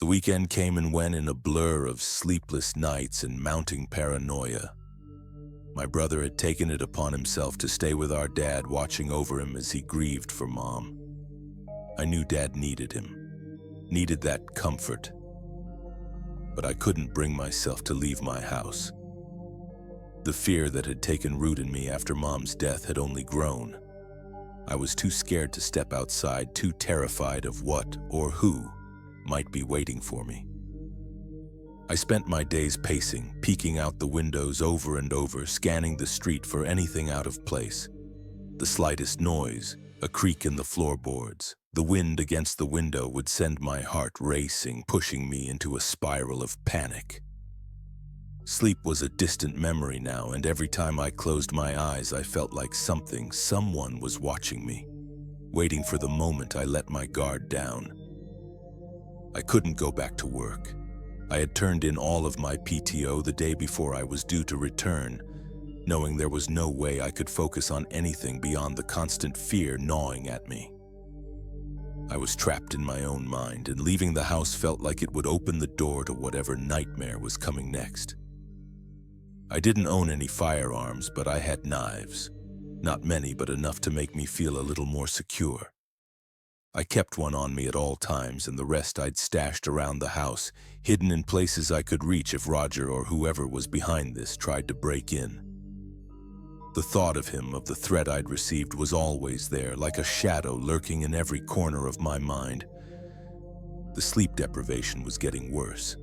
The weekend came and went in a blur of sleepless nights and mounting paranoia. My brother had taken it upon himself to stay with our dad, watching over him as he grieved for Mom. I knew Dad needed him, needed that comfort. But I couldn't bring myself to leave my house. The fear that had taken root in me after Mom's death had only grown. I was too scared to step outside, too terrified of what or who might be waiting for me. I spent my days pacing, peeking out the windows over and over, scanning the street for anything out of place. The slightest noise, a creak in the floorboards, the wind against the window would send my heart racing, pushing me into a spiral of panic. Sleep was a distant memory now, and every time I closed my eyes, I felt like someone was watching me, waiting for the moment I let my guard down. I couldn't go back to work. I had turned in all of my PTO the day before I was due to return, knowing there was no way I could focus on anything beyond the constant fear gnawing at me. I was trapped in my own mind, and leaving the house felt like it would open the door to whatever nightmare was coming next. I didn't own any firearms, but I had knives. Not many, but enough to make me feel a little more secure. I kept one on me at all times, and the rest I'd stashed around the house, hidden in places I could reach if Roger or whoever was behind this tried to break in. The thought of him, of the threat I'd received, was always there, like a shadow lurking in every corner of my mind. The sleep deprivation was getting worse.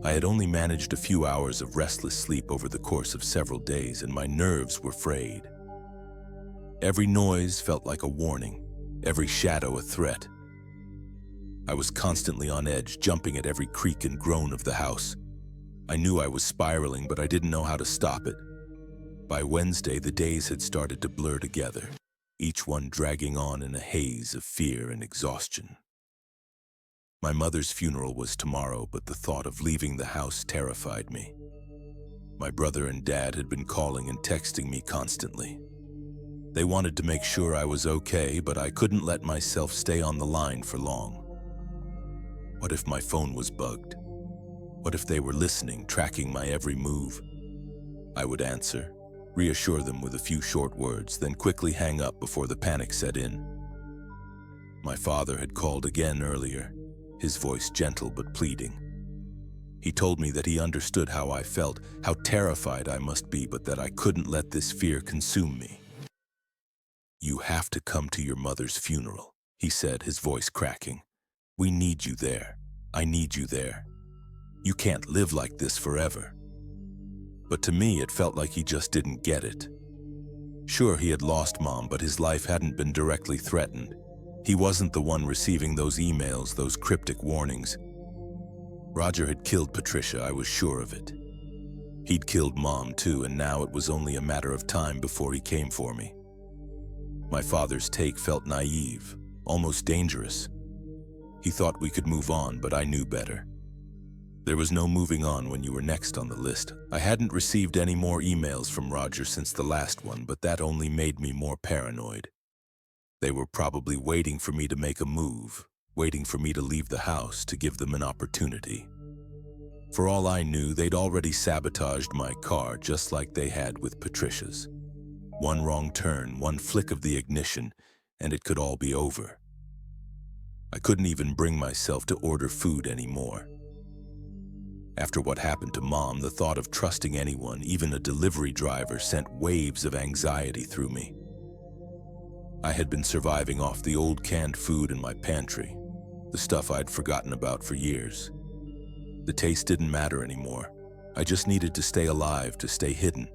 I had only managed a few hours of restless sleep over the course of several days, and my nerves were frayed. Every noise felt like a warning, every shadow a threat. I was constantly on edge, jumping at every creak and groan of the house. I knew I was spiraling, but I didn't know how to stop it. By Wednesday, the days had started to blur together, each one dragging on in a haze of fear and exhaustion. My mother's funeral was tomorrow, but the thought of leaving the house terrified me. My brother and Dad had been calling and texting me constantly. They wanted to make sure I was okay, but I couldn't let myself stay on the line for long. What if my phone was bugged? What if they were listening, tracking my every move? I would answer, reassure them with a few short words, then quickly hang up before the panic set in. My father had called again earlier, his voice gentle but pleading. He told me that he understood how I felt, how terrified I must be, but that I couldn't let this fear consume me. "You have to come to your mother's funeral," he said, his voice cracking. "We need you there. I need you there. You can't live like this forever." But to me, it felt like he just didn't get it. Sure, he had lost Mom, but his life hadn't been directly threatened. He wasn't the one receiving those emails, those cryptic warnings. Roger had killed Patricia, I was sure of it. He'd killed Mom too, and now it was only a matter of time before he came for me. My father's take felt naive, almost dangerous. He thought we could move on, but I knew better. There was no moving on when you were next on the list. I hadn't received any more emails from Roger since the last one, but that only made me more paranoid. They were probably waiting for me to make a move, waiting for me to leave the house, to give them an opportunity. For all I knew, they'd already sabotaged my car just like they had with Patricia's. One wrong turn, one flick of the ignition, and it could all be over. I couldn't even bring myself to order food anymore. After what happened to Mom, the thought of trusting anyone, even a delivery driver, sent waves of anxiety through me. I had been surviving off the old canned food in my pantry, the stuff I'd forgotten about for years. The taste didn't matter anymore. I just needed to stay alive, to stay hidden.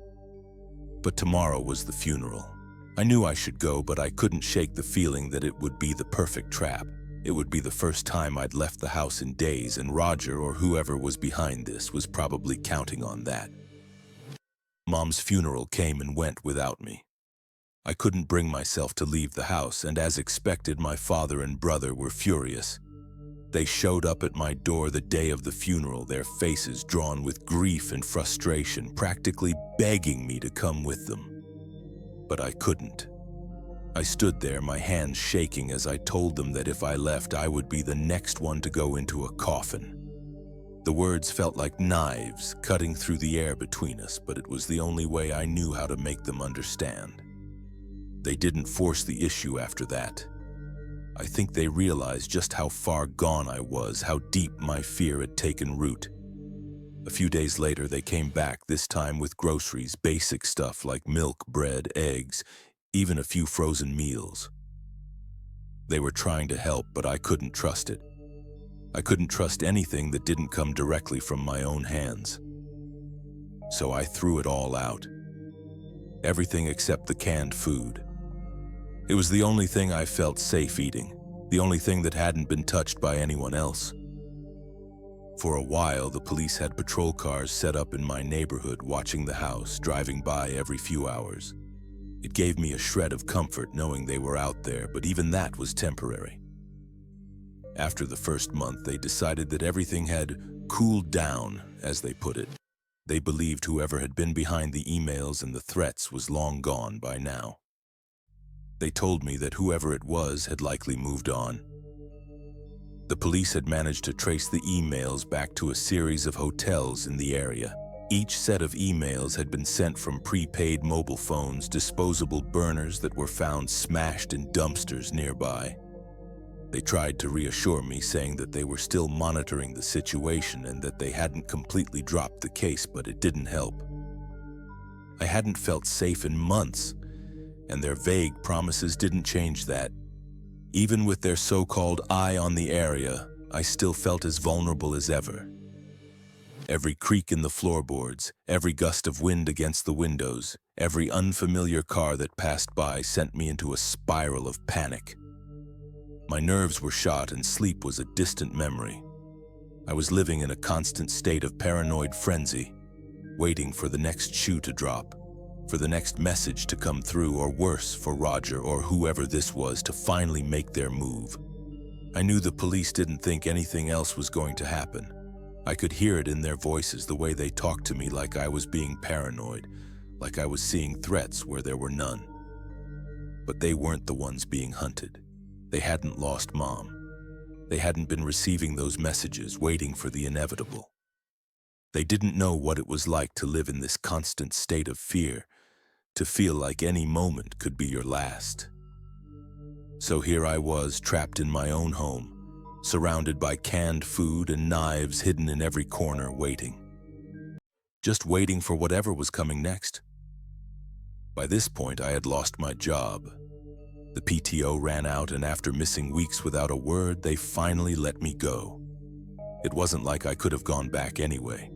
But tomorrow was the funeral. I knew I should go, but I couldn't shake the feeling that it would be the perfect trap. It would be the first time I'd left the house in days, and Roger, or whoever was behind this, was probably counting on that. Mom's funeral came and went without me. I couldn't bring myself to leave the house, and as expected, my father and brother were furious. They showed up at my door the day of the funeral, their faces drawn with grief and frustration, practically begging me to come with them. But I couldn't. I stood there, my hands shaking as I told them that if I left, I would be the next one to go into a coffin. The words felt like knives cutting through the air between us, but it was the only way I knew how to make them understand. They didn't force the issue after that. I think they realized just how far gone I was, how deep my fear had taken root. A few days later, they came back, this time with groceries, basic stuff like milk, bread, eggs, even a few frozen meals. They were trying to help, but I couldn't trust it. I couldn't trust anything that didn't come directly from my own hands. So I threw it all out. Everything except the canned food. It was the only thing I felt safe eating, the only thing that hadn't been touched by anyone else. For a while, the police had patrol cars set up in my neighborhood, watching the house, driving by every few hours. It gave me a shred of comfort knowing they were out there, but even that was temporary. After the first month, they decided that everything had cooled down, as they put it. They believed whoever had been behind the emails and the threats was long gone by now. They told me that whoever it was had likely moved on. The police had managed to trace the emails back to a series of hotels in the area. Each set of emails had been sent from prepaid mobile phones, disposable burners that were found smashed in dumpsters nearby. They tried to reassure me, saying that they were still monitoring the situation and that they hadn't completely dropped the case, but it didn't help. I hadn't felt safe in months, and their vague promises didn't change that. Even with their so-called eye on the area, I still felt as vulnerable as ever. Every creak in the floorboards, every gust of wind against the windows, every unfamiliar car that passed by sent me into a spiral of panic. My nerves were shot and sleep was a distant memory. I was living in a constant state of paranoid frenzy, waiting for the next shoe to drop, for the next message to come through, or worse, for Roger or whoever this was to finally make their move. I knew the police didn't think anything else was going to happen. I could hear it in their voices, the way they talked to me, like I was being paranoid, like I was seeing threats where there were none. But they weren't the ones being hunted. They hadn't lost Mom. They hadn't been receiving those messages, waiting for the inevitable. They didn't know what it was like to live in this constant state of fear, to feel like any moment could be your last. So here I was, trapped in my own home, surrounded by canned food and knives hidden in every corner, waiting. Just waiting for whatever was coming next. By this point, I had lost my job. The PTO ran out, and after missing weeks without a word, they finally let me go. It wasn't like I could have gone back anyway.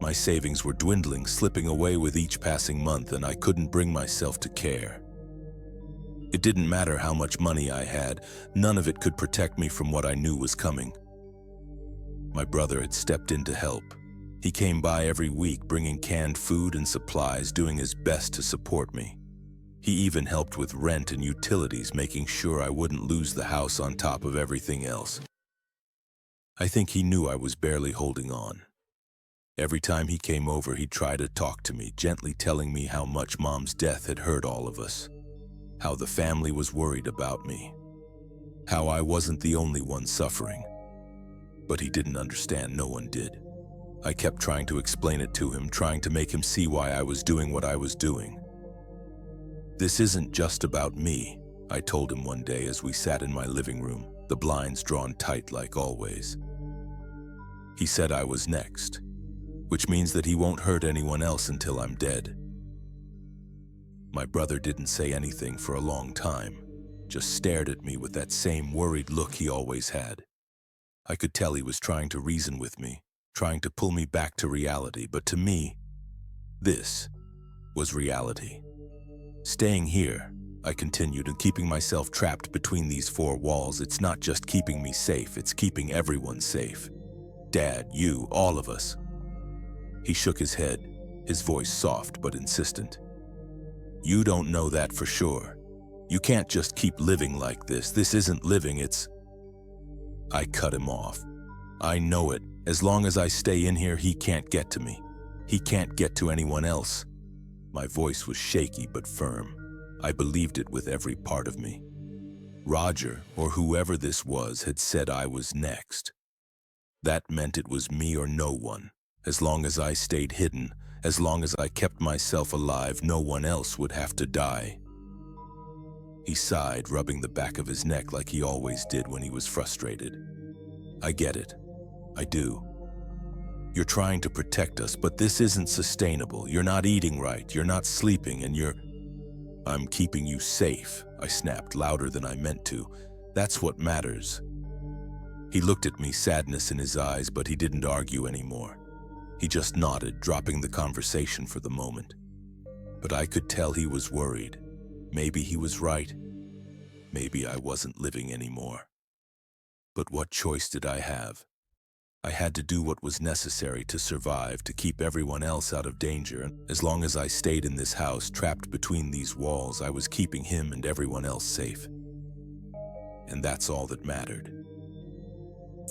My savings were dwindling, slipping away with each passing month, and I couldn't bring myself to care. It didn't matter how much money I had, none of it could protect me from what I knew was coming. My brother had stepped in to help. He came by every week, bringing canned food and supplies, doing his best to support me. He even helped with rent and utilities, making sure I wouldn't lose the house on top of everything else. I think he knew I was barely holding on. Every time he came over, he'd try to talk to me, gently telling me how much Mom's death had hurt all of us, how the family was worried about me, how I wasn't the only one suffering. But he didn't understand, no one did. I kept trying to explain it to him, trying to make him see why I was doing what I was doing. "This isn't just about me," I told him one day as we sat in my living room, the blinds drawn tight like always. He said I was next, which means that he won't hurt anyone else until I'm dead. My brother didn't say anything for a long time, just stared at me with that same worried look he always had. I could tell he was trying to reason with me, trying to pull me back to reality, but to me, this was reality. Staying here, I continued, and keeping myself trapped between these four walls, it's not just keeping me safe, it's keeping everyone safe. Dad, you, all of us. He shook his head, his voice soft but insistent. "You don't know that for sure. You can't just keep living like this. This isn't living, it's..." I cut him off. "I know it. As long as I stay in here, he can't get to me. He can't get to anyone else." My voice was shaky but firm. I believed it with every part of me. Roger, or whoever this was, had said I was next. That meant it was me or no one. As long as I stayed hidden, as long as I kept myself alive, no one else would have to die. He sighed, rubbing the back of his neck like he always did when he was frustrated. I get it. I do. You're trying to protect us, but this isn't sustainable. You're not eating right, you're not sleeping, and I'm keeping you safe, I snapped louder than I meant to. That's what matters. He looked at me, sadness in his eyes, but he didn't argue anymore. He just nodded, dropping the conversation for the moment. But I could tell he was worried. Maybe he was right. Maybe I wasn't living anymore. But what choice did I have? I had to do what was necessary to survive, to keep everyone else out of danger, and as long as I stayed in this house, trapped between these walls, I was keeping him and everyone else safe. And that's all that mattered.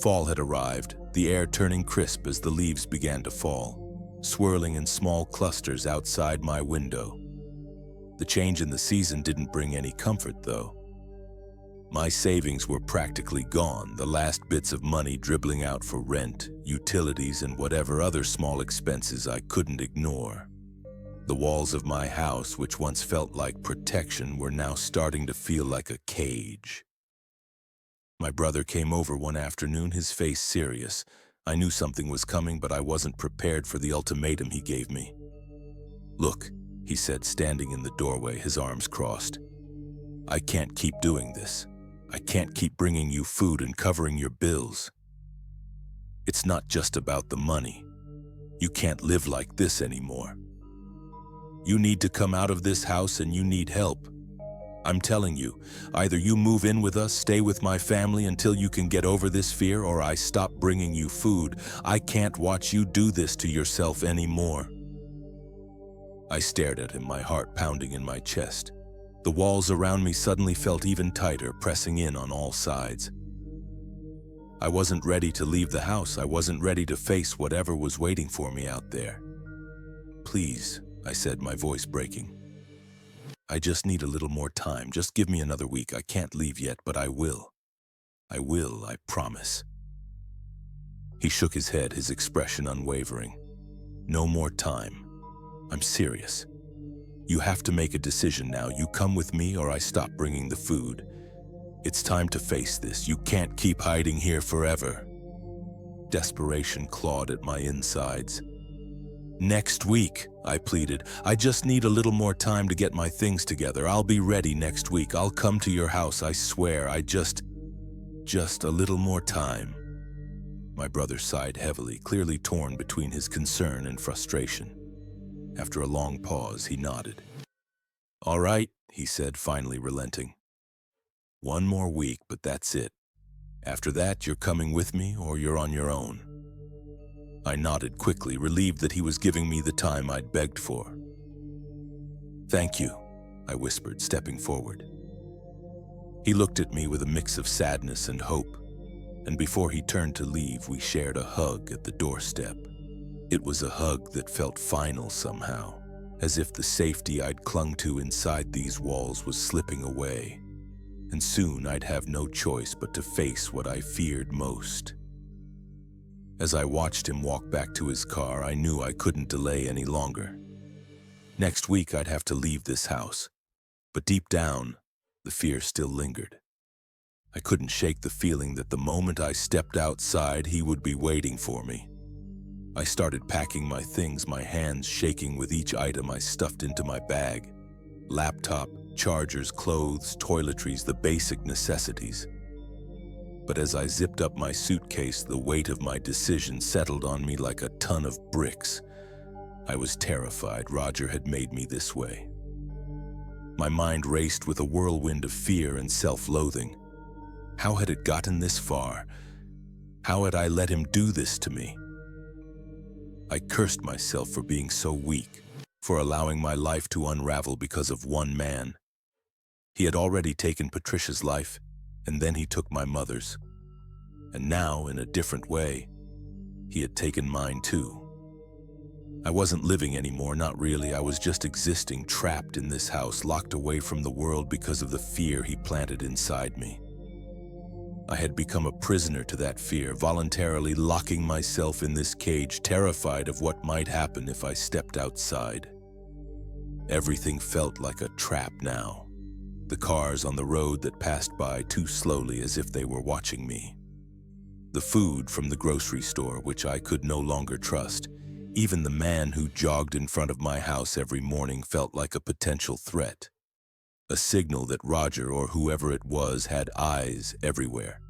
Fall had arrived, the air turning crisp as the leaves began to fall, swirling in small clusters outside my window. The change in the season didn't bring any comfort, though. My savings were practically gone, the last bits of money dribbling out for rent, utilities, and whatever other small expenses I couldn't ignore. The walls of my house, which once felt like protection, were now starting to feel like a cage. My brother came over one afternoon, his face serious. I knew something was coming, but I wasn't prepared for the ultimatum he gave me. "Look," he said, standing in the doorway, his arms crossed. "I can't keep doing this. I can't keep bringing you food and covering your bills. It's not just about the money. You can't live like this anymore. You need to come out of this house and you need help. I'm telling you, either you move in with us, stay with my family until you can get over this fear, or I stop bringing you food. I can't watch you do this to yourself anymore." I stared at him, my heart pounding in my chest. The walls around me suddenly felt even tighter, pressing in on all sides. I wasn't ready to leave the house. I wasn't ready to face whatever was waiting for me out there. "Please," I said, my voice breaking. "I just need a little more time. Just give me another week. I can't leave yet, but I will. I promise." He shook his head, his expression unwavering. "No more time. I'm serious. You have to make a decision now. You come with me or I stop bringing the food. It's time to face this. You can't keep hiding here forever." Desperation clawed at my insides. "Next week," I pleaded. "I just need a little more time to get my things together. I'll be ready next week. I'll come to your house, I swear. Just a little more time." My brother sighed heavily, clearly torn between his concern and frustration. After a long pause, he nodded. "All right," he said, finally relenting. "One more week, but that's it. After that, you're coming with me or you're on your own." I nodded quickly, relieved that he was giving me the time I'd begged for. "Thank you," I whispered, stepping forward. He looked at me with a mix of sadness and hope, and before he turned to leave, we shared a hug at the doorstep. It was a hug that felt final somehow, as if the safety I'd clung to inside these walls was slipping away, and soon I'd have no choice but to face what I feared most. As I watched him walk back to his car, I knew I couldn't delay any longer. Next week I'd have to leave this house, but deep down, the fear still lingered. I couldn't shake the feeling that the moment I stepped outside, he would be waiting for me. I started packing my things, my hands shaking with each item I stuffed into my bag. Laptop, chargers, clothes, toiletries, the basic necessities. But as I zipped up my suitcase, the weight of my decision settled on me like a ton of bricks. I was terrified. Roger had made me this way. My mind raced with a whirlwind of fear and self-loathing. How had it gotten this far? How had I let him do this to me? I cursed myself for being so weak, for allowing my life to unravel because of one man. He had already taken Patricia's life, and then he took my mother's. And now, in a different way, he had taken mine too. I wasn't living anymore, not really. I was just existing, trapped in this house, locked away from the world because of the fear he planted inside me. I had become a prisoner to that fear, voluntarily locking myself in this cage, terrified of what might happen if I stepped outside. Everything felt like a trap now. The cars on the road that passed by too slowly, as if they were watching me. The food from the grocery store, which I could no longer trust. Even the man who jogged in front of my house every morning felt like a potential threat. A signal that Roger, or whoever it was, had eyes everywhere.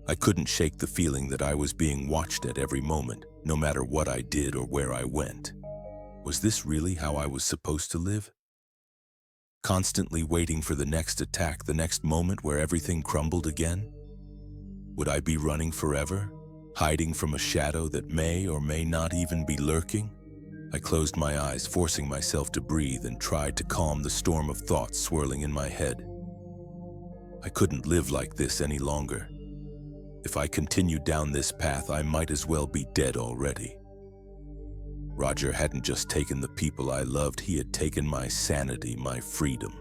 I couldn't shake the feeling that I was being watched at every moment, no matter what I did or where I went. Was this really how I was supposed to live? Constantly waiting for the next attack, the next moment where everything crumbled again? Would I be running forever, hiding from a shadow that may or may not even be lurking? I closed my eyes, forcing myself to breathe, and tried to calm the storm of thoughts swirling in my head. I couldn't live like this any longer. If I continued down this path, I might as well be dead already. Roger hadn't just taken the people I loved, he had taken my sanity, my freedom.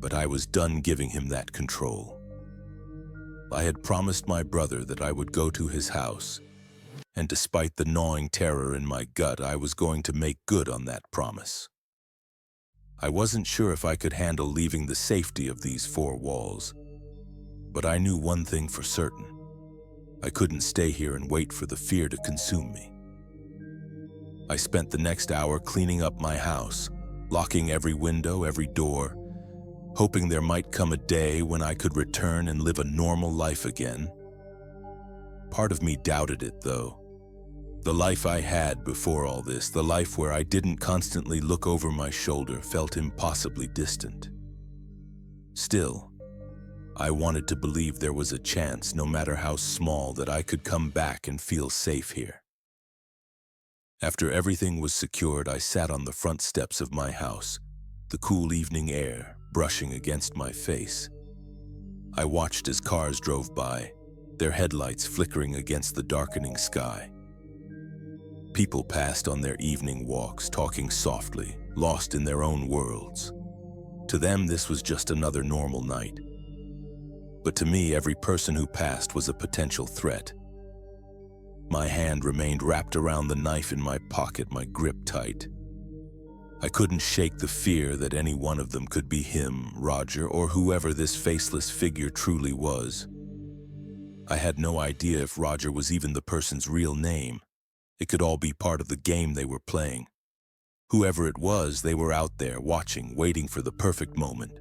But I was done giving him that control. I had promised my brother that I would go to his house, and despite the gnawing terror in my gut, I was going to make good on that promise. I wasn't sure if I could handle leaving the safety of these four walls, but I knew one thing for certain. I couldn't stay here and wait for the fear to consume me. I spent the next hour cleaning up my house, locking every window, every door, hoping there might come a day when I could return and live a normal life again. Part of me doubted it, though. The life I had before all this, the life where I didn't constantly look over my shoulder, felt impossibly distant. Still, I wanted to believe there was a chance, no matter how small, that I could come back and feel safe here. After everything was secured, I sat on the front steps of my house, the cool evening air brushing against my face. I watched as cars drove by, their headlights flickering against the darkening sky. People passed on their evening walks, talking softly, lost in their own worlds. To them, this was just another normal night. But to me, every person who passed was a potential threat. My hand remained wrapped around the knife in my pocket, my grip tight. I couldn't shake the fear that any one of them could be him, Roger, or whoever this faceless figure truly was. I had no idea if Roger was even the person's real name. It could all be part of the game they were playing. Whoever it was, they were out there, watching, waiting for the perfect moment.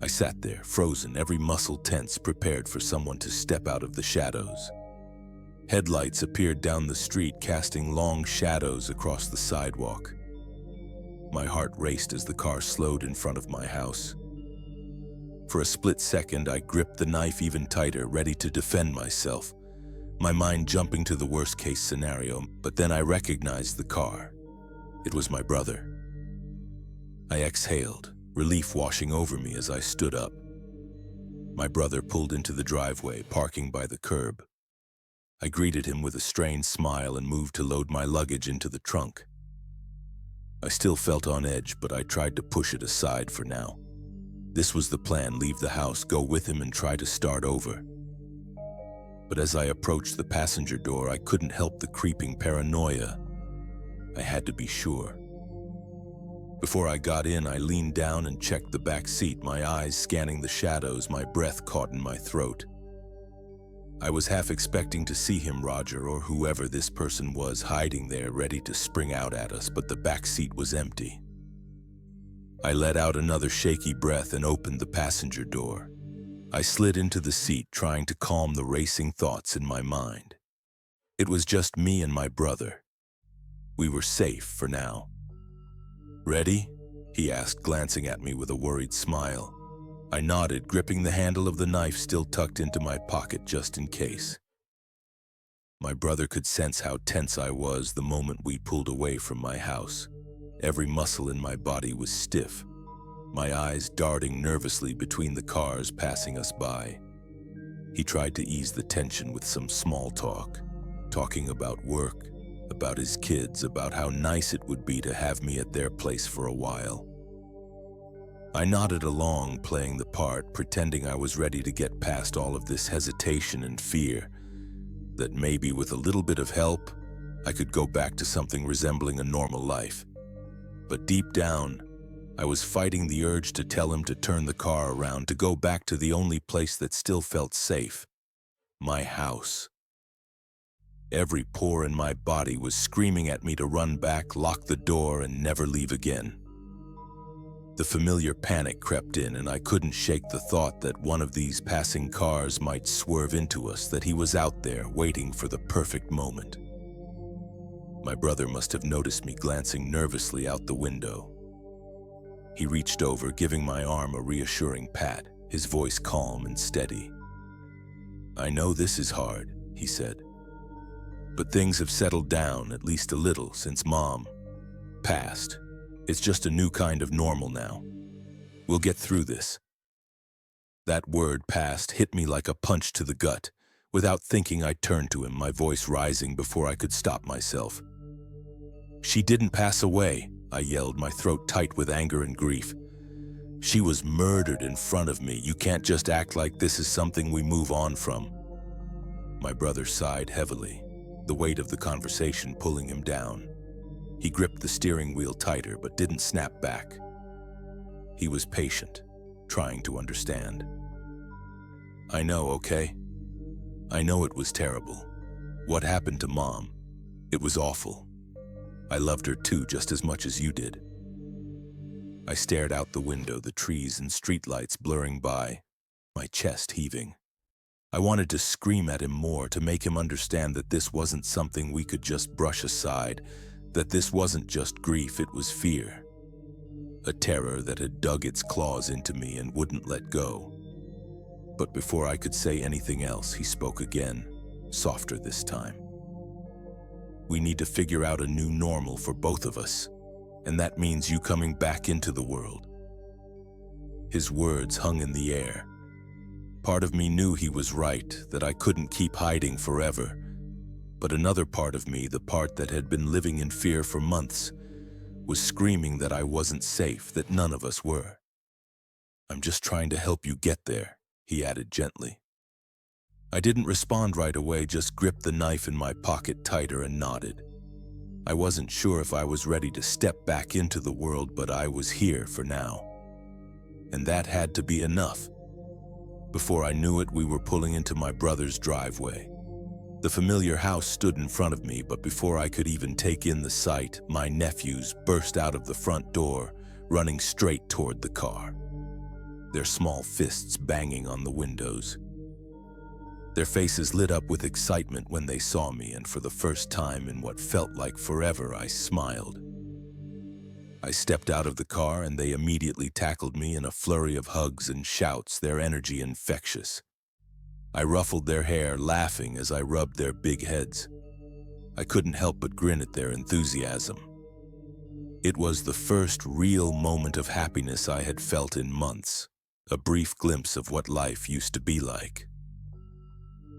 I sat there, frozen, every muscle tense, prepared for someone to step out of the shadows. Headlights appeared down the street, casting long shadows across the sidewalk. My heart raced as the car slowed in front of my house. For a split second, I gripped the knife even tighter, ready to defend myself, my mind jumping to the worst-case scenario, but then I recognized the car. It was my brother. I exhaled, relief washing over me as I stood up. My brother pulled into the driveway, parking by the curb. I greeted him with a strained smile and moved to load my luggage into the trunk. I still felt on edge, but I tried to push it aside for now. This was the plan: leave the house, go with him, and try to start over. But as I approached the passenger door, I couldn't help the creeping paranoia. I had to be sure. Before I got in, I leaned down and checked the back seat, my eyes scanning the shadows, my breath caught in my throat. I was half expecting to see him, Roger, or whoever this person was, hiding there, ready to spring out at us, but the back seat was empty. I let out another shaky breath and opened the passenger door. I slid into the seat, trying to calm the racing thoughts in my mind. It was just me and my brother. We were safe for now. "Ready?" he asked, glancing at me with a worried smile. I nodded, gripping the handle of the knife still tucked into my pocket just in case. My brother could sense how tense I was the moment we pulled away from my house. Every muscle in my body was stiff, my eyes darting nervously between the cars passing us by. He tried to ease the tension with some small talk, talking about work, about his kids, about how nice it would be to have me at their place for a while. I nodded along, playing the part, pretending I was ready to get past all of this hesitation and fear, that maybe with a little bit of help, I could go back to something resembling a normal life. But deep down, I was fighting the urge to tell him to turn the car around, to go back to the only place that still felt safe, my house. Every pore in my body was screaming at me to run back, lock the door, and never leave again. The familiar panic crept in, and I couldn't shake the thought that one of these passing cars might swerve into us, that he was out there waiting for the perfect moment. My brother must have noticed me glancing nervously out the window. He reached over, giving my arm a reassuring pat, his voice calm and steady. "I know this is hard," he said, "but things have settled down, at least a little, since Mom passed. It's just a new kind of normal now. We'll get through this." That word, "past," hit me like a punch to the gut. Without thinking, I turned to him, my voice rising before I could stop myself. "She didn't pass away," I yelled, my throat tight with anger and grief. "She was murdered in front of me. You can't just act like this is something we move on from." My brother sighed heavily, the weight of the conversation pulling him down. He gripped the steering wheel tighter, but didn't snap back. He was patient, trying to understand. "I know, okay? I know it was terrible. What happened to Mom? It was awful. I loved her too, just as much as you did." I stared out the window, the trees and streetlights blurring by, my chest heaving. I wanted to scream at him more, to make him understand that this wasn't something we could just brush aside, that this wasn't just grief, it was fear. A terror that had dug its claws into me and wouldn't let go. But before I could say anything else, he spoke again, softer this time. "We need to figure out a new normal for both of us, and that means you coming back into the world." His words hung in the air. Part of me knew he was right, that I couldn't keep hiding forever. But another part of me, the part that had been living in fear for months, was screaming that I wasn't safe, that none of us were. "I'm just trying to help you get there," he added gently. I didn't respond right away, just gripped the knife in my pocket tighter and nodded. I wasn't sure if I was ready to step back into the world, but I was here for now. And that had to be enough. Before I knew it, we were pulling into my brother's driveway. The familiar house stood in front of me, but before I could even take in the sight, my nephews burst out of the front door, running straight toward the car, their small fists banging on the windows. Their faces lit up with excitement when they saw me, and for the first time in what felt like forever, I smiled. I stepped out of the car, and they immediately tackled me in a flurry of hugs and shouts, their energy infectious. I ruffled their hair, laughing as I rubbed their big heads. I couldn't help but grin at their enthusiasm. It was the first real moment of happiness I had felt in months, a brief glimpse of what life used to be like.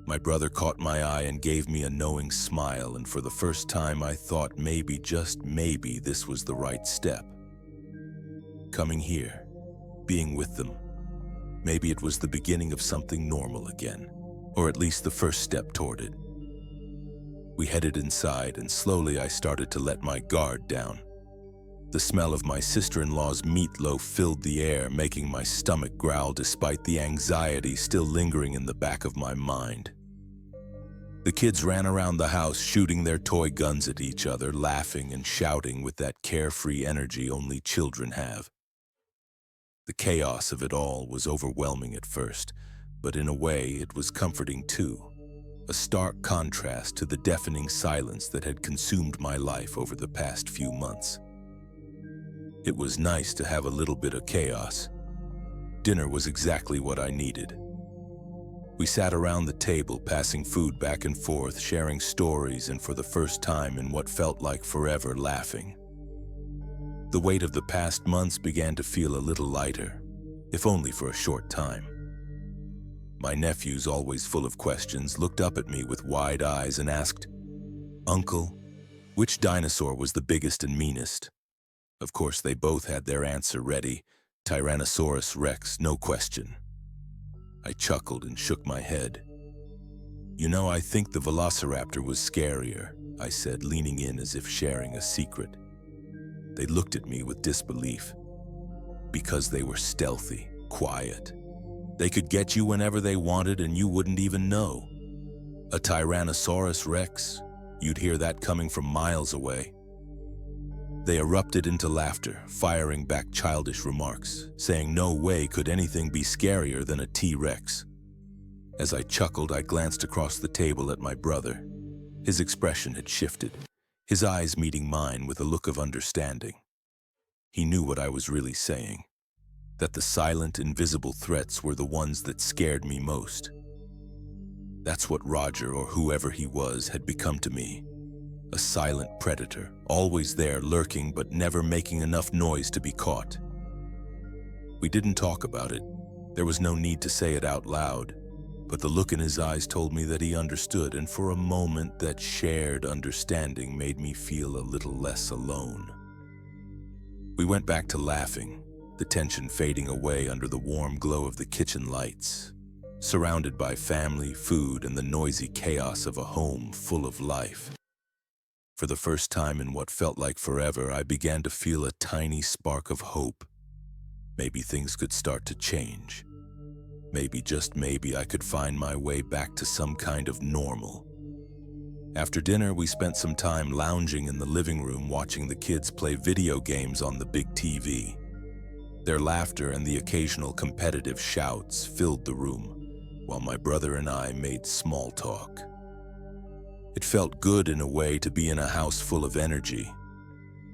My brother caught my eye and gave me a knowing smile, and for the first time I thought maybe, just maybe, this was the right step. Coming here, being with them, maybe it was the beginning of something normal again, or at least the first step toward it. We headed inside, and slowly I started to let my guard down. The smell of my sister-in-law's meatloaf filled the air, making my stomach growl despite the anxiety still lingering in the back of my mind. The kids ran around the house, shooting their toy guns at each other, laughing and shouting with that carefree energy only children have. The chaos of it all was overwhelming at first, but in a way it was comforting too, a stark contrast to the deafening silence that had consumed my life over the past few months. It was nice to have a little bit of chaos. Dinner was exactly what I needed. We sat around the table, passing food back and forth, sharing stories, and for the first time in what felt like forever, laughing. The weight of the past months began to feel a little lighter, if only for a short time. My nephews, always full of questions, looked up at me with wide eyes and asked, "Uncle, Which dinosaur was the biggest and meanest? Of course, they both had their answer ready. Tyrannosaurus Rex, no question. I chuckled and shook my head. You know, I think the velociraptor was scarier, I said, leaning in as if sharing a secret. They looked at me with disbelief. Because they were stealthy, quiet. They could get you whenever they wanted and you wouldn't even know. A Tyrannosaurus Rex, you'd hear that coming from miles away. They erupted into laughter, firing back childish remarks, saying no way could anything be scarier than a T-Rex. As I chuckled, I glanced across the table at my brother. His expression had shifted, his eyes meeting mine with a look of understanding. He knew what I was really saying, that the silent, invisible threats were the ones that scared me most. That's what Roger, or whoever he was, had become to me. A silent predator, always there lurking but never making enough noise to be caught. We didn't talk about it. There was no need to say it out loud, but the look in his eyes told me that he understood, and for a moment that shared understanding made me feel a little less alone. We went back to laughing, the tension fading away under the warm glow of the kitchen lights, surrounded by family, food, and the noisy chaos of a home full of life. For the first time in what felt like forever, I began to feel a tiny spark of hope. Maybe things could start to change. Maybe, just maybe, I could find my way back to some kind of normal. After dinner, we spent some time lounging in the living room watching the kids play video games on the big TV. Their laughter and the occasional competitive shouts filled the room, while my brother and I made small talk. It felt good in a way to be in a house full of energy,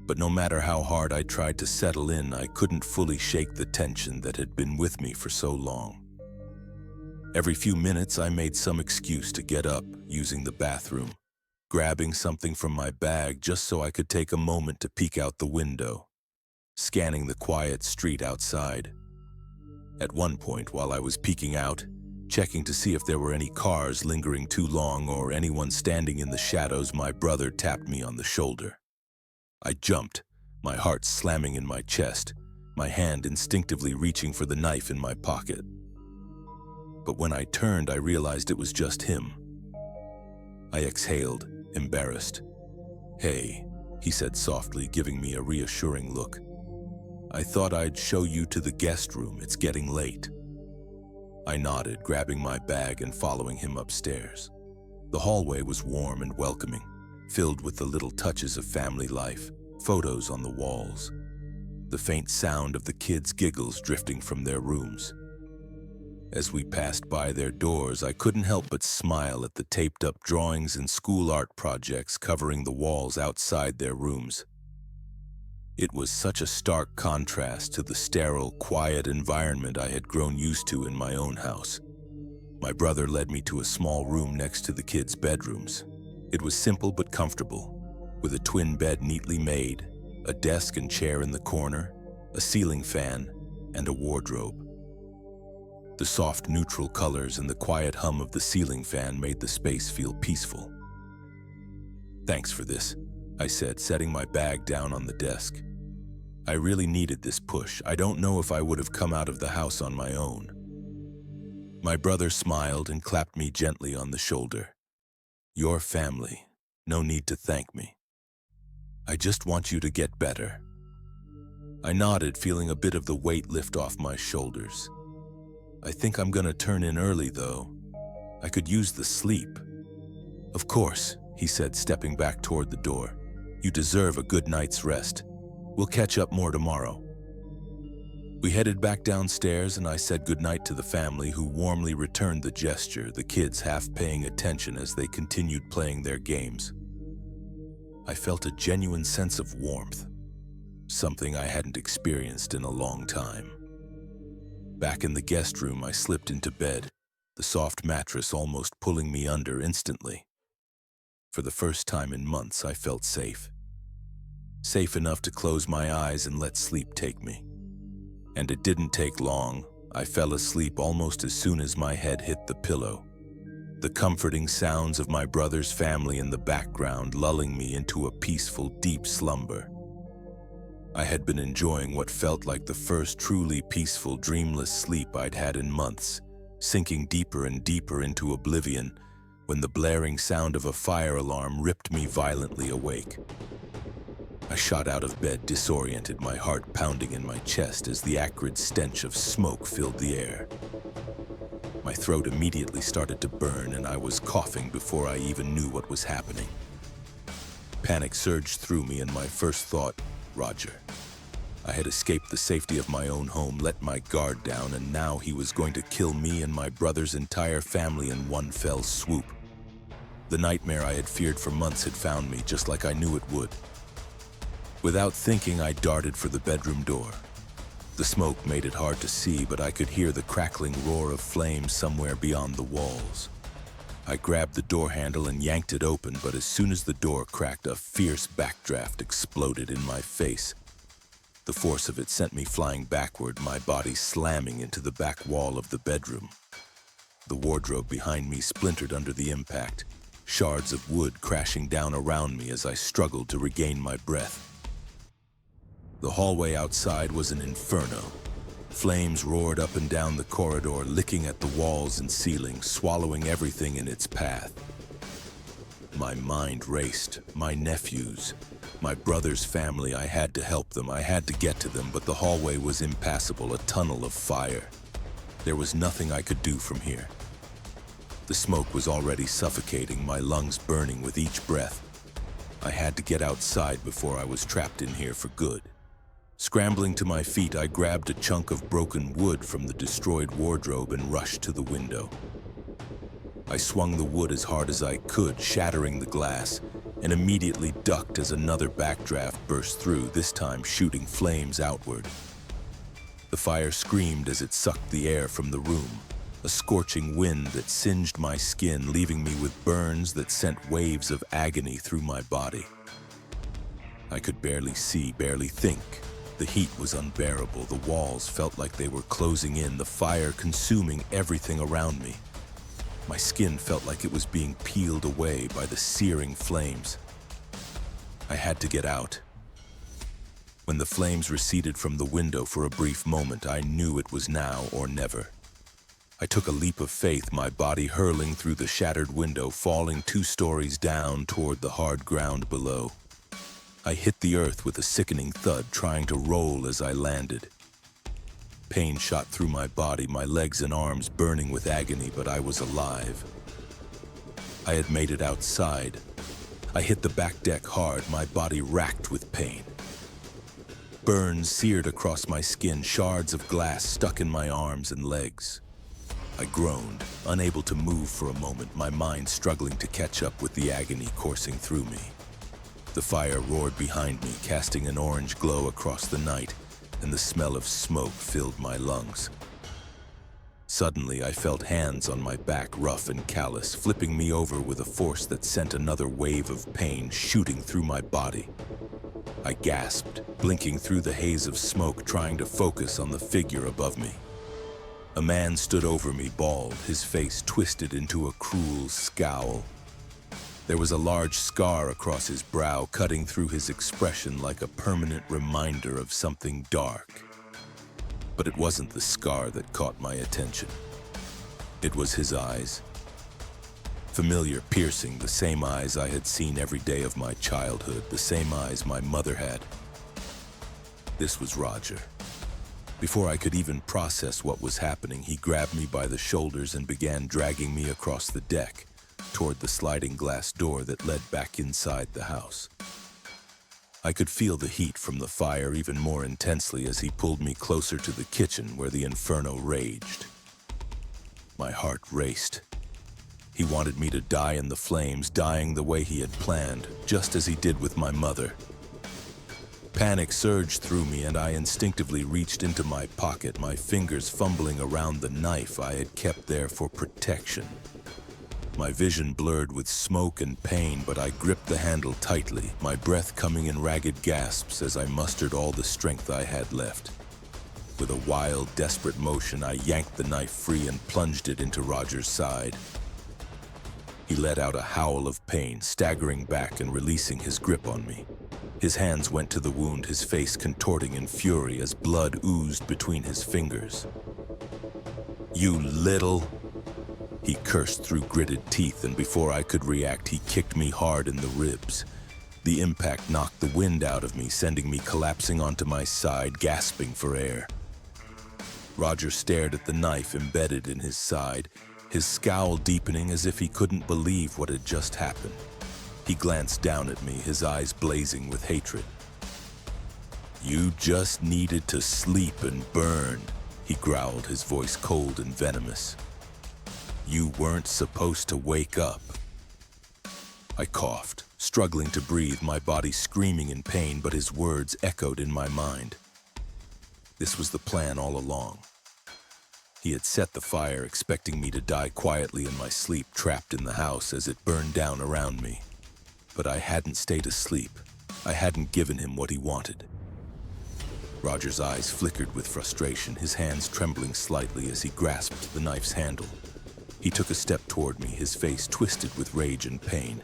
but no matter how hard I tried to settle in, I couldn't fully shake the tension that had been with me for so long. Every few minutes, I made some excuse to get up, using the bathroom, grabbing something from my bag just so I could take a moment to peek out the window, scanning the quiet street outside. At one point, while I was peeking out, checking to see if there were any cars lingering too long or anyone standing in the shadows, my brother tapped me on the shoulder. I jumped, my heart slamming in my chest, my hand instinctively reaching for the knife in my pocket. But when I turned, I realized it was just him. I exhaled, embarrassed. "Hey," he said softly, giving me a reassuring look. "I thought I'd show you to the guest room. It's getting late." I nodded, grabbing my bag and following him upstairs. The hallway was warm and welcoming, filled with the little touches of family life, photos on the walls, the faint sound of the kids' giggles drifting from their rooms. As we passed by their doors, I couldn't help but smile at the taped-up drawings and school art projects covering the walls outside their rooms. It was such a stark contrast to the sterile, quiet environment I had grown used to in my own house. My brother led me to a small room next to the kids' bedrooms. It was simple but comfortable, with a twin bed neatly made, a desk and chair in the corner, a ceiling fan, and a wardrobe. The soft, neutral colors and the quiet hum of the ceiling fan made the space feel peaceful. "Thanks for this," I said, setting my bag down on the desk. I really needed this push. I don't know if I would have come out of the house on my own. My brother smiled and clapped me gently on the shoulder. "Your family. No need to thank me. I just want you to get better." I nodded, feeling a bit of the weight lift off my shoulders. "I think I'm gonna turn in early, though. I could use the sleep." "Of course," he said, stepping back toward the door. "You deserve a good night's rest. We'll catch up more tomorrow." We headed back downstairs and I said goodnight to the family, who warmly returned the gesture, the kids half paying attention as they continued playing their games. I felt a genuine sense of warmth, something I hadn't experienced in a long time. Back in the guest room, I slipped into bed, the soft mattress almost pulling me under instantly. For the first time in months, I felt safe. Safe enough to close my eyes and let sleep take me. And it didn't take long. I fell asleep almost as soon as my head hit the pillow. the comforting sounds of my brother's family in the background lulling me into a peaceful, deep slumber. I had been enjoying what felt like the first truly peaceful, dreamless sleep I'd had in months, sinking deeper and deeper into oblivion when the blaring sound of a fire alarm ripped me violently awake. I shot out of bed, disoriented, my heart pounding in my chest as the acrid stench of smoke filled the air. My throat immediately started to burn, and I was coughing before I even knew what was happening. Panic surged through me, and my first thought, Roger. I had escaped the safety of my own home, let my guard down, and now he was going to kill me and my brother's entire family in one fell swoop. The nightmare I had feared for months had found me, just like I knew it would. Without thinking, I darted for the bedroom door. The smoke made it hard to see, but I could hear the crackling roar of flames somewhere beyond the walls. I grabbed the door handle and yanked it open, but as soon as the door cracked, a fierce backdraft exploded in my face. The force of it sent me flying backward, my body slamming into the back wall of the bedroom. The wardrobe behind me splintered under the impact, shards of wood crashing down around me as I struggled to regain my breath. The hallway outside was an inferno. Flames roared up and down the corridor, licking at the walls and ceiling, swallowing everything in its path. My mind raced. My nephews, my brother's family, I had to help them, I had to get to them, but the hallway was impassable, a tunnel of fire. There was nothing I could do from here. The smoke was already suffocating, my lungs burning with each breath. I had to get outside before I was trapped in here for good. Scrambling to my feet, I grabbed a chunk of broken wood from the destroyed wardrobe and rushed to the window. I swung the wood as hard as I could, shattering the glass, and immediately ducked as another backdraft burst through, this time shooting flames outward. The fire screamed as it sucked the air from the room, a scorching wind that singed my skin, leaving me with burns that sent waves of agony through my body. I could barely see, barely think. The heat was unbearable. The walls felt like they were closing in, the fire consuming everything around me. My skin felt like it was being peeled away by the searing flames. I had to get out. When the flames receded from the window for a brief moment, I knew it was now or never. I took a leap of faith, my body hurling through the shattered window, falling 2 stories down toward the hard ground below. I hit the earth with a sickening thud, trying to roll as I landed. Pain shot through my body, my legs and arms burning with agony, but I was alive. I had made it outside. I hit the back deck hard, my body racked with pain. Burns seared across my skin, shards of glass stuck in my arms and legs. I groaned, unable to move for a moment, my mind struggling to catch up with the agony coursing through me. The fire roared behind me, casting an orange glow across the night, and the smell of smoke filled my lungs. Suddenly, I felt hands on my back, rough and callous, flipping me over with a force that sent another wave of pain shooting through my body. I gasped, blinking through the haze of smoke, trying to focus on the figure above me. A man stood over me, bald, his face twisted into a cruel scowl. There was a large scar across his brow, cutting through his expression like a permanent reminder of something dark. But it wasn't the scar that caught my attention. It was his eyes. Familiar, piercing, the same eyes I had seen every day of my childhood, the same eyes my mother had. This was Roger. Before I could even process what was happening, he grabbed me by the shoulders and began dragging me across the deck toward the sliding glass door that led back inside the house. I could feel the heat from the fire even more intensely as he pulled me closer to the kitchen where the inferno raged. My heart raced. He wanted me to die in the flames, dying the way he had planned, just as he did with my mother. Panic surged through me, and I instinctively reached into my pocket, my fingers fumbling around the knife I had kept there for protection. My vision blurred with smoke and pain, but I gripped the handle tightly, my breath coming in ragged gasps as I mustered all the strength I had left. With a wild, desperate motion, I yanked the knife free and plunged it into Roger's side. He let out a howl of pain, staggering back and releasing his grip on me. His hands went to the wound, his face contorting in fury as blood oozed between his fingers. "You little..." He cursed through gritted teeth, and before I could react, he kicked me hard in the ribs. The impact knocked the wind out of me, sending me collapsing onto my side, gasping for air. Roger stared at the knife embedded in his side, his scowl deepening as if he couldn't believe what had just happened. He glanced down at me, his eyes blazing with hatred. "You just needed to sleep and burn," he growled, his voice cold and venomous. "You weren't supposed to wake up." I coughed, struggling to breathe, my body screaming in pain, but his words echoed in my mind. This was the plan all along. He had set the fire, expecting me to die quietly in my sleep, trapped in the house as it burned down around me. But I hadn't stayed asleep. I hadn't given him what he wanted. Roger's eyes flickered with frustration, his hands trembling slightly as he grasped the knife's handle. He took a step toward me, his face twisted with rage and pain.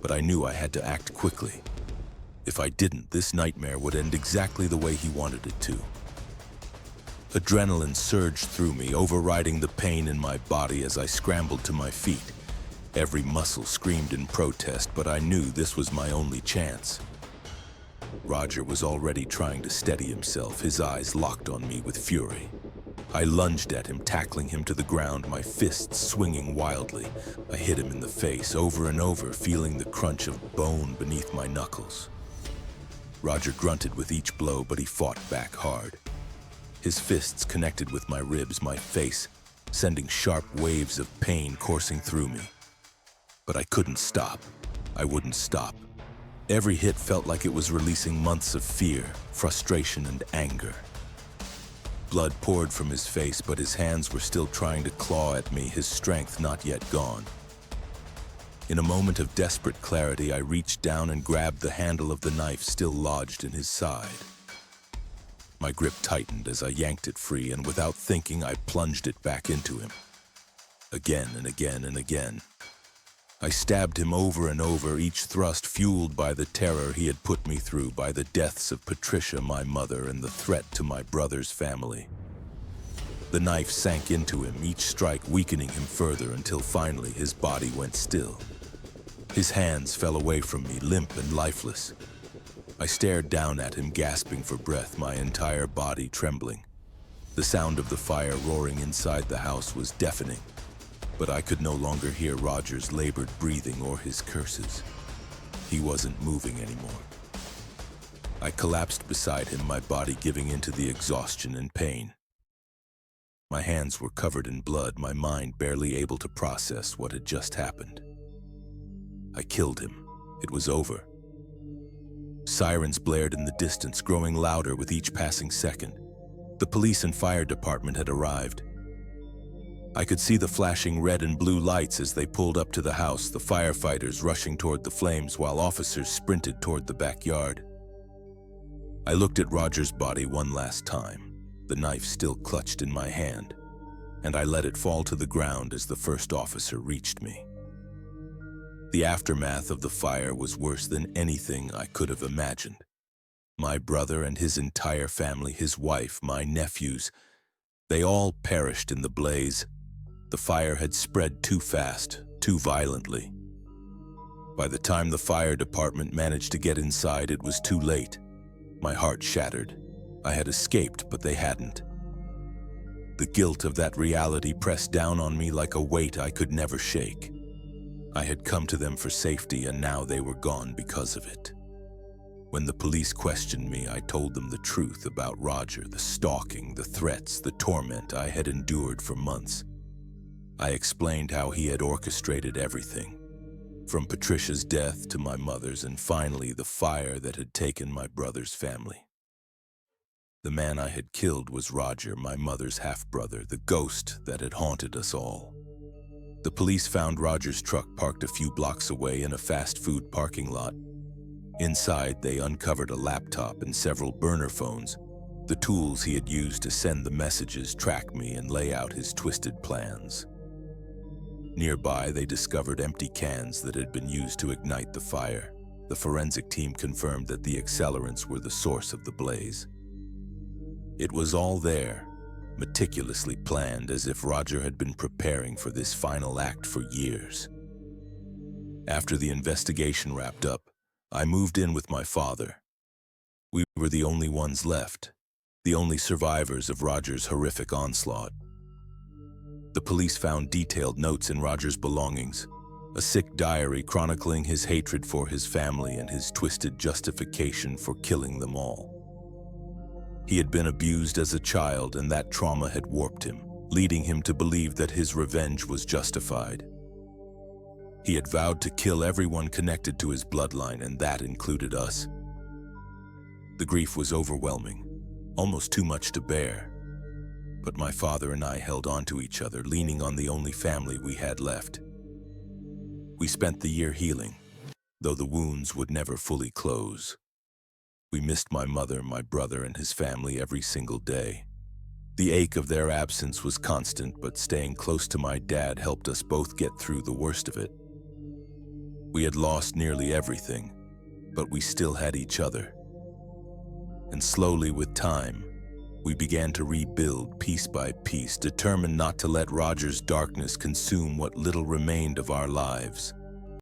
But I knew I had to act quickly. If I didn't, this nightmare would end exactly the way he wanted it to. Adrenaline surged through me, overriding the pain in my body as I scrambled to my feet. Every muscle screamed in protest, but I knew this was my only chance. Roger was already trying to steady himself, his eyes locked on me with fury. I lunged at him, tackling him to the ground, my fists swinging wildly. I hit him in the face over and over, feeling the crunch of bone beneath my knuckles. Roger grunted with each blow, but he fought back hard. His fists connected with my ribs, my face, sending sharp waves of pain coursing through me. But I couldn't stop. I wouldn't stop. Every hit felt like it was releasing months of fear, frustration, and anger. Blood poured from his face, but his hands were still trying to claw at me, his strength not yet gone. In a moment of desperate clarity, I reached down and grabbed the handle of the knife still lodged in his side. My grip tightened as I yanked it free, and without thinking, I plunged it back into him. Again and again and again. I stabbed him over and over, each thrust fueled by the terror he had put me through, by the deaths of Patricia, my mother, and the threat to my brother's family. The knife sank into him, each strike weakening him further until finally his body went still. His hands fell away from me, limp and lifeless. I stared down at him, gasping for breath, my entire body trembling. The sound of the fire roaring inside the house was deafening, but I could no longer hear Roger's labored breathing or his curses. He wasn't moving anymore. I collapsed beside him, my body giving into the exhaustion and pain. My hands were covered in blood, my mind barely able to process what had just happened. I killed him. It was over. Sirens blared in the distance, growing louder with each passing second. The police and fire department had arrived. I could see the flashing red and blue lights as they pulled up to the house, the firefighters rushing toward the flames while officers sprinted toward the backyard. I looked at Roger's body one last time, the knife still clutched in my hand, and I let it fall to the ground as the first officer reached me. The aftermath of the fire was worse than anything I could have imagined. My brother and his entire family, his wife, my nephews, they all perished in the blaze. The fire had spread too fast, too violently. By the time the fire department managed to get inside, it was too late. My heart shattered. I had escaped, but they hadn't. The guilt of that reality pressed down on me like a weight I could never shake. I had come to them for safety, and now they were gone because of it. When the police questioned me, I told them the truth about Roger, the stalking, the threats, the torment I had endured for months. I explained how he had orchestrated everything, from Patricia's death to my mother's, and finally the fire that had taken my brother's family. The man I had killed was Roger, my mother's half-brother, the ghost that had haunted us all. The police found Roger's truck parked a few blocks away in a fast food parking lot. Inside, they uncovered a laptop and several burner phones, the tools he had used to send the messages, track me, and lay out his twisted plans. Nearby, they discovered empty cans that had been used to ignite the fire. The forensic team confirmed that the accelerants were the source of the blaze. It was all there, meticulously planned, as if Roger had been preparing for this final act for years. After the investigation wrapped up, I moved in with my father. We were the only ones left, the only survivors of Roger's horrific onslaught. The police found detailed notes in Roger's belongings, a sick diary chronicling his hatred for his family and his twisted justification for killing them all. He had been abused as a child, and that trauma had warped him, leading him to believe that his revenge was justified. He had vowed to kill everyone connected to his bloodline, and that included us. The grief was overwhelming, almost too much to bear. But my father and I held on to each other, leaning on the only family we had left. We spent the year healing, though the wounds would never fully close. We missed my mother, my brother, and his family every single day. The ache of their absence was constant, but staying close to my dad helped us both get through the worst of it. We had lost nearly everything, but we still had each other. And slowly, with time, we began to rebuild piece by piece, determined not to let Roger's darkness consume what little remained of our lives.